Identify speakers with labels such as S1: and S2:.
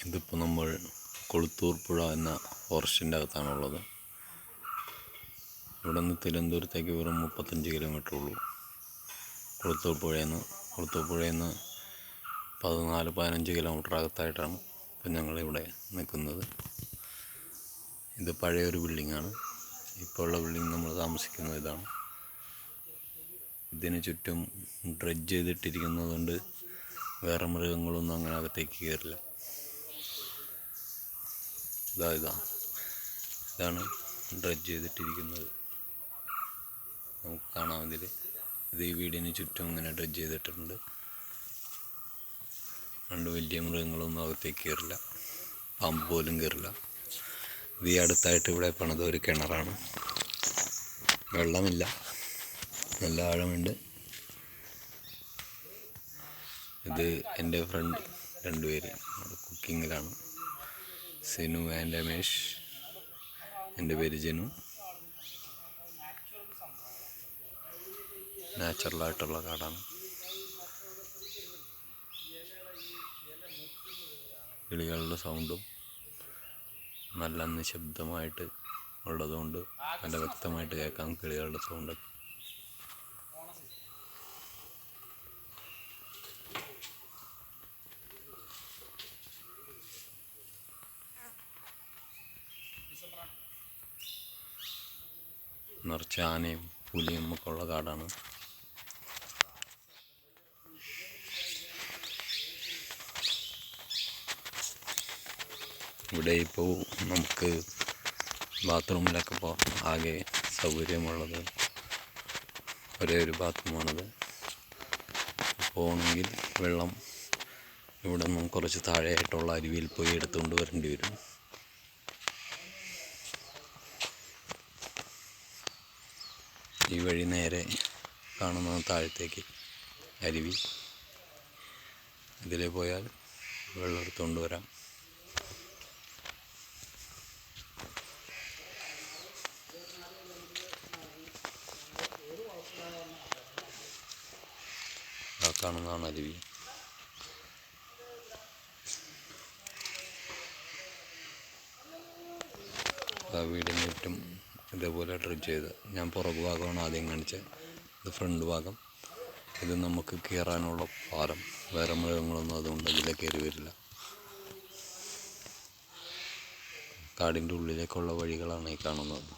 S1: ഇതിപ്പോൾ നമ്മൾ കൊളുത്തൂർ പുഴ എന്ന ഫോറസ്റ്റിൻ്റെ അകത്താണുള്ളത്. ഇവിടെ നിന്ന് തിരുവനന്തപുരത്തേക്ക് വെറും 35 കിലോമീറ്റർ ഉള്ളൂ. കൊളുത്തൂർ പുഴയിൽ നിന്ന് 14-15 കിലോമീറ്റർ അകത്തായിട്ടാണ് ഇപ്പം ഞങ്ങളിവിടെ നിൽക്കുന്നത്. ഇത് പഴയൊരു ബിൽഡിങ്ങാണ്. ഇപ്പോൾ ഉള്ള ബിൽഡിങ് നമ്മൾ താമസിക്കുന്നത് ഇതാണ്. ഇതിന് ചുറ്റും ഡ്രഡ്ജ് ചെയ്തിട്ടിരിക്കുന്നത് കൊണ്ട് വേറെ മൃഗങ്ങളൊന്നും അങ്ങനെ അകത്തേക്ക് കയറില്ല. ഇതാണ് ഡ്രഡ്ജ് ചെയ്തിട്ടിരിക്കുന്നത്. നമുക്ക് കാണാം ഇത് ഈ വീടിന് ചുറ്റും ഇങ്ങനെ ഡ്രഡ്ജ് ചെയ്തിട്ടുണ്ട്. രണ്ട് വലിയ മൃഗങ്ങളൊന്നും അകത്തേക്ക് കയറില്ല, പാമ്പ് പോലും കയറില്ല. ഇത് ഈ അടുത്തായിട്ട് ഇവിടെ പണിത ഒരു കിണറാണ്. വെള്ളമില്ല, നല്ല ആഴമുണ്ട്. ഇത് എൻ്റെ ഫ്രണ്ട് 2 പേര് കുക്കിങ്ങിലാണ്. സിനു ആൻഡ് രമേഷ്. എൻ്റെ പേര് ജനു. നാച്ചുറലായിട്ടുള്ള കാടാണ്. കിളികളുടെ സൗണ്ടും നല്ല നിശബ്ദമായിട്ട് ഉള്ളതുകൊണ്ട് നല്ല വ്യക്തമായിട്ട് കേൾക്കാം കിളികളുടെ സൗണ്ടൊക്കെ. നിറച്ച് ആനയും പുലിയും ഒക്കെ ഉള്ള കാടാണ്. ഇവിടെ ഇപ്പോൾ നമുക്ക് ബാത്റൂമിലൊക്കെ ആകെ സൗകര്യമുള്ളത് ഒരേ ഒരു ബാത്റൂമാണത്. പോകണമെങ്കിൽ വെള്ളം ഇവിടെ നിന്നും കുറച്ച് താഴെയായിട്ടുള്ള അരുവിയിൽ പോയി എടുത്തുകൊണ്ട് വരേണ്ടി വരും. ഈ വഴി നേരെ കാണുന്ന താഴത്തേക്ക് അരുവി. ഇതിലെ പോയാൽ വെള്ളം എടുത്തുകൊണ്ട് വരാം. ആ കാണുന്നതാണ് അരുവി. ആ വീടിന് ചുറ്റും ഇതേപോലെ ഡ്രഡ്ജ് ചെയ്ത്, ഞാൻ പുറകു ഭാഗമാണ് ആദ്യം കാണിച്ചത്. ഇത് ഫ്രണ്ട് ഭാഗം. ഇത് നമുക്ക് കയറാനുള്ള പാലം. വേറെ മൃഗങ്ങളൊന്നും അതുകൊണ്ട് ഇതിലെ കയറി വരില്ല. കാടിൻ്റെ ഉള്ളിലേക്കുള്ള വഴികളാണ് ഈ കാണുന്നത്.